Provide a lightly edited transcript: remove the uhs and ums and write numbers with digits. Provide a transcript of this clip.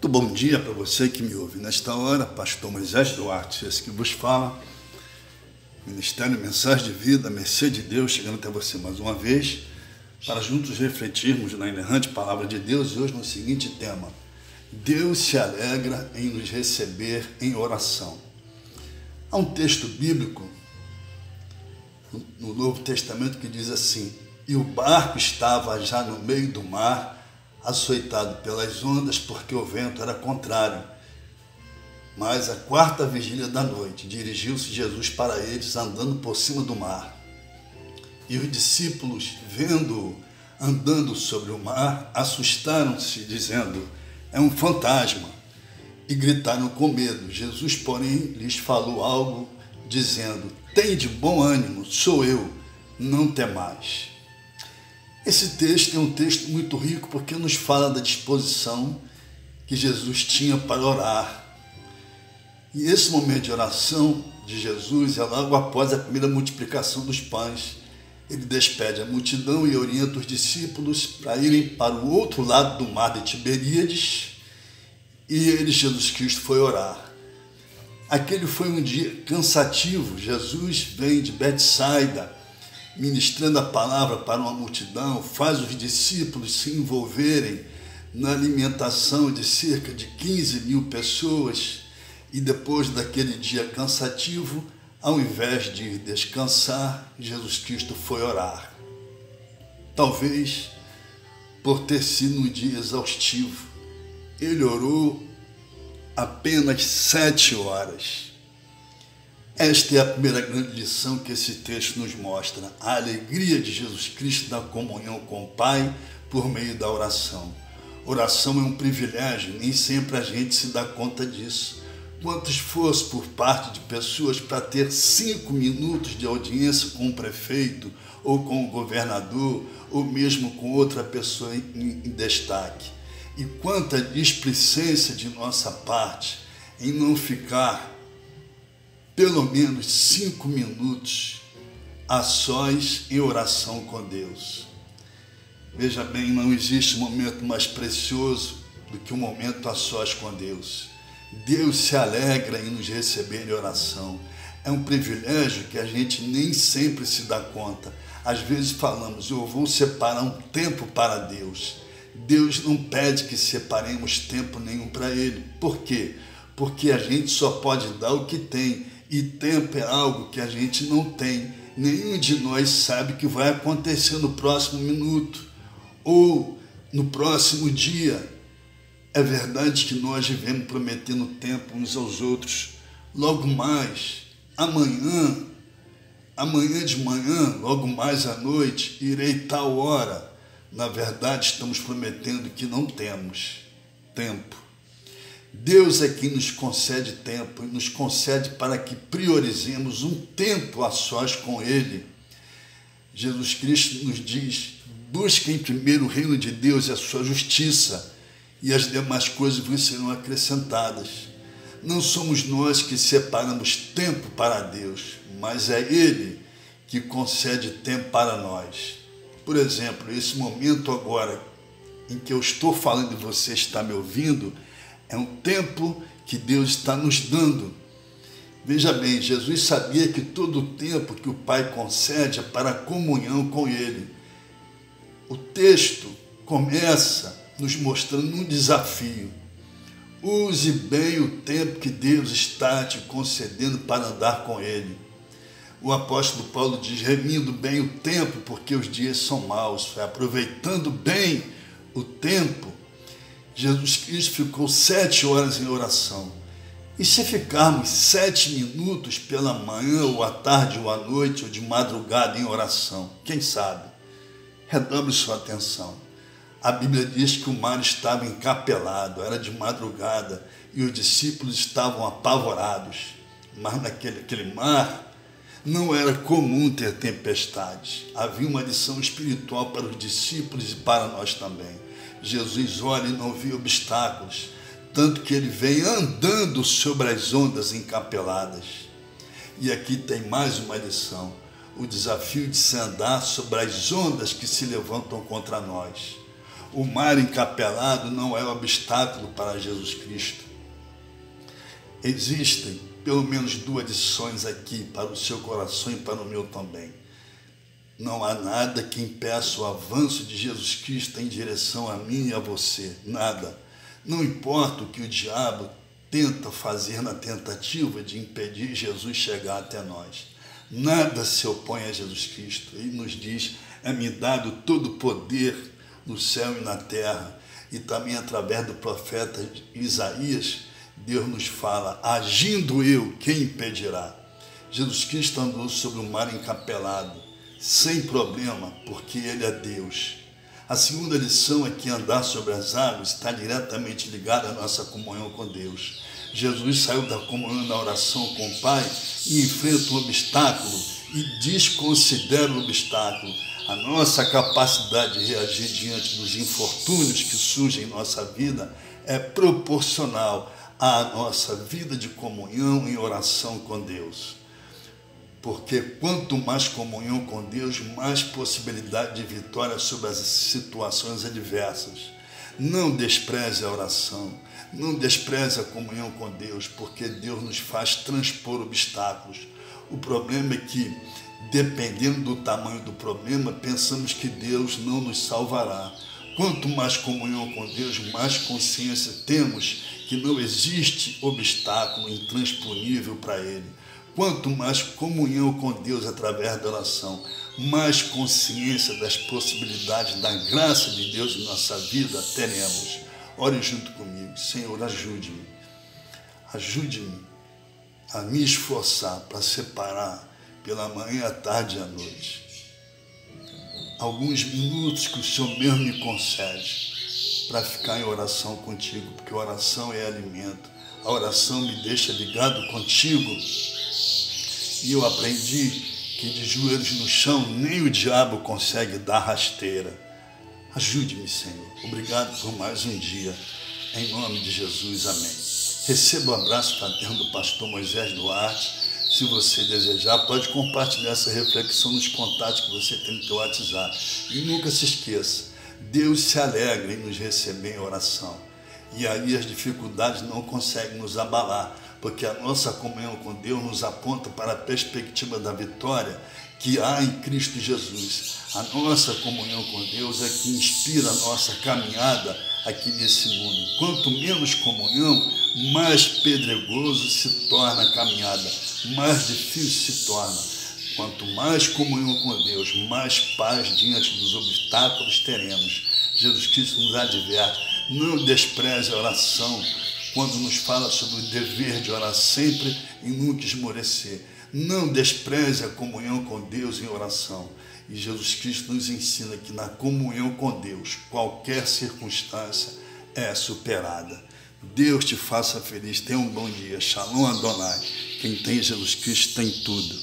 Muito bom dia para você que me ouve. Nesta hora, pastor Moisés Duarte, esse que vos fala, Ministério Mensagem de Vida, mercê de Deus, chegando até você mais uma vez, para juntos refletirmos na inerrante Palavra de Deus e hoje no seguinte tema: Deus se alegra em nos receber em oração. Há um texto bíblico no Novo Testamento que diz assim: e o barco estava já no meio do mar, açoitado pelas ondas, porque o vento era contrário. Mas à quarta vigília da noite, dirigiu-se Jesus para eles, andando por cima do mar. E os discípulos, vendo-o andando sobre o mar, assustaram-se, dizendo: é um fantasma, e gritaram com medo. Jesus, porém, lhes falou algo, dizendo: tende bom ânimo, sou eu, não temais. Esse texto é um texto muito rico porque nos fala da disposição que Jesus tinha para orar. E esse momento de oração de Jesus é logo após a primeira multiplicação dos pães. Ele despede a multidão e orienta os discípulos para irem para o outro lado do mar de Tiberíades, e ele, Jesus Cristo, foi orar. Aquele foi um dia cansativo. Jesus vem de Betsaida, ministrando a palavra para uma multidão, faz os discípulos se envolverem na alimentação de cerca de 15 mil pessoas, e depois daquele dia cansativo, ao invés de descansar, Jesus Cristo foi orar. Talvez por ter sido um dia exaustivo, ele orou apenas 7 horas. Esta é a primeira grande lição que esse texto nos mostra: a alegria de Jesus Cristo na comunhão com o Pai por meio da oração. Oração é um privilégio, nem sempre a gente se dá conta disso. Quanto esforço por parte de pessoas para ter 5 minutos de audiência com o prefeito, ou com o governador, ou mesmo com outra pessoa em destaque. E quanta displicência de nossa parte em não ficar pelo menos 5 minutos a sós em oração com Deus. Veja bem, não existe momento mais precioso do que um momento a sós com Deus. Deus se alegra em nos receber em oração. É um privilégio que a gente nem sempre se dá conta. Às vezes falamos: eu vou separar um tempo para Deus. Deus não pede que separemos tempo nenhum para Ele. Por quê? Porque a gente só pode dar o que tem. E tempo é algo que a gente não tem. Nenhum de nós sabe o que vai acontecer no próximo minuto ou no próximo dia. É verdade que nós vivemos prometendo tempo uns aos outros. Logo mais, amanhã de manhã, logo mais à noite, irei tal hora. Na verdade, estamos prometendo que não temos tempo. Deus é quem nos concede tempo e nos concede para que priorizemos um tempo a sós com Ele. Jesus Cristo nos diz: busquem primeiro o reino de Deus e a sua justiça, e as demais coisas vos serão acrescentadas. Não somos nós que separamos tempo para Deus, mas é Ele que concede tempo para nós. Por exemplo, esse momento agora em que eu estou falando e você está me ouvindo, é um tempo que Deus está nos dando. Veja bem, Jesus sabia que todo o tempo que o Pai concede é para a comunhão com Ele. O texto começa nos mostrando um desafio: use bem o tempo que Deus está te concedendo para andar com Ele. O apóstolo Paulo diz: remindo bem o tempo, porque os dias são maus. Foi aproveitando bem o tempo. Jesus Cristo ficou 7 horas em oração. E se ficarmos 7 minutos pela manhã, ou à tarde, ou à noite, ou de madrugada em oração? Quem sabe? Redobre sua atenção. A Bíblia diz que o mar estava encapelado, era de madrugada, e os discípulos estavam apavorados. Mas naquele mar não era comum ter tempestades. Havia uma lição espiritual para os discípulos e para nós também. Jesus olha e não vê obstáculos, tanto que ele vem andando sobre as ondas encapeladas. E aqui tem mais uma lição: o desafio de se andar sobre as ondas que se levantam contra nós. O mar encapelado não é obstáculo para Jesus Cristo. Existem pelo menos 2 lições aqui para o seu coração e para o meu também. Não há nada que impeça o avanço de Jesus Cristo em direção a mim e a você. Nada. Não importa o que o diabo tenta fazer na tentativa de impedir Jesus chegar até nós. Nada se opõe a Jesus Cristo. Ele nos diz, é-me dado todo o poder no céu e na terra. E também através do profeta Isaías, Deus nos fala, agindo eu, quem impedirá? Jesus Cristo andou sobre o mar encapelado, sem problema, porque Ele é Deus. A segunda lição é que andar sobre as águas está diretamente ligada à nossa comunhão com Deus. Jesus saiu da comunhão na oração com o Pai e enfrenta um obstáculo e desconsidera o obstáculo. A nossa capacidade de reagir diante dos infortúnios que surgem em nossa vida é proporcional à nossa vida de comunhão e oração com Deus. Porque quanto mais comunhão com Deus, mais possibilidade de vitória sobre as situações adversas. Não despreze a oração, não despreze a comunhão com Deus, porque Deus nos faz transpor obstáculos. O problema é que, dependendo do tamanho do problema, pensamos que Deus não nos salvará. Quanto mais comunhão com Deus, mais consciência temos que não existe obstáculo intransponível para Ele. Quanto mais comunhão com Deus através da oração, mais consciência das possibilidades da graça de Deus em nossa vida teremos. Ore junto comigo. Senhor, ajude-me. Ajude-me a me esforçar para separar pela manhã, à tarde e à noite alguns minutos que o Senhor mesmo me concede para ficar em oração contigo, porque a oração é alimento. A oração me deixa ligado contigo. E eu aprendi que de joelhos no chão nem o diabo consegue dar rasteira. Ajude-me, Senhor. Obrigado por mais um dia. Em nome de Jesus, amém. Receba o abraço fraterno do pastor Moisés Duarte. Se você desejar, pode compartilhar essa reflexão nos contatos que você tem no seu WhatsApp. E nunca se esqueça, Deus se alegra em nos receber em oração. E aí as dificuldades não conseguem nos abalar, porque a nossa comunhão com Deus nos aponta para a perspectiva da vitória que há em Cristo Jesus. A nossa comunhão com Deus é que inspira a nossa caminhada aqui nesse mundo. Quanto menos comunhão, mais pedregoso se torna a caminhada, mais difícil se torna. Quanto mais comunhão com Deus, mais paz diante dos obstáculos teremos. Jesus Cristo nos adverte, não despreze a oração, quando nos fala sobre o dever de orar sempre e nunca esmorecer. Não despreze a comunhão com Deus em oração. E Jesus Cristo nos ensina que na comunhão com Deus, qualquer circunstância é superada. Deus te faça feliz. Tenha um bom dia. Shalom Adonai. Quem tem Jesus Cristo tem tudo.